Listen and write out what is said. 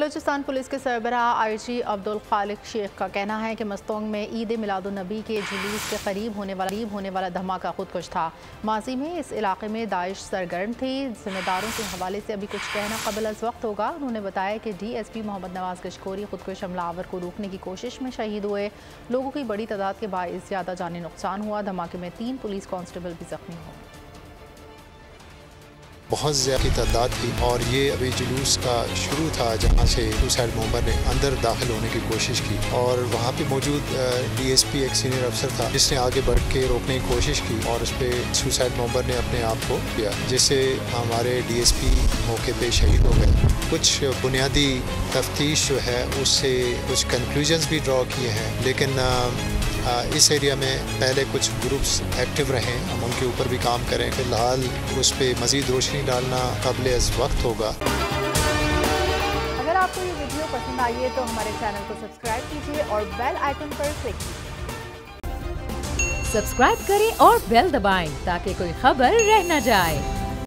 Balochistan police के सरबराह IG Abdul खालिक शेख का कहना है कि मस्तोंग में ईद मिलादुन्नबी के जुलूस के करीब होने वाला धमाका खुदकुश था। माजी में इस इलाके में दाइश सरगर्म थी। जिम्मेदारों के हवाले से अभी कुछ कहना कबल अज़ वक्त होगा। उन्होंने बताया कि DSP मोहम्मद नवाज गशकोरी खुदकुश हमलावर को रोकने की कोशिश में शहीद हुए। लोगों की बड़ी तादाद के बाइस ज़्यादा जानी नुकसान हुआ। धमाके में 3 पुलिस कांस्टेबल भी जख्मी हुए। बहुत ज़्यादा की तादाद थी और ये अभी जुलूस का शुरू था जहाँ से सुसाइड बॉम्बर ने अंदर दाखिल होने की कोशिश की और वहाँ पे मौजूद DSP एक सीनियर अफसर था जिसने आगे बढ़ के रोकने की कोशिश की और उस पर सुसाइड बॉम्बर ने अपने आप को किया, जिससे हमारे DSP मौके पे शहीद हो गए। कुछ बुनियादी तफ्तीश जो है उससे कुछ कंक्लूजन्स भी ड्रॉ किए हैं, लेकिन इस एरिया में पहले कुछ ग्रुप्स एक्टिव रहें, हम उनके ऊपर भी काम करें। फिलहाल उस पर मज़ीद रोशनी डालना काबिल अज़ वक्त होगा। अगर आपको ये वीडियो पसंद आई है तो हमारे चैनल को सब्सक्राइब कीजिए और बेल आइकन पर क्लिक कीजिए। सब्सक्राइब करें और बेल दबाएं ताकि कोई खबर रह न जाए।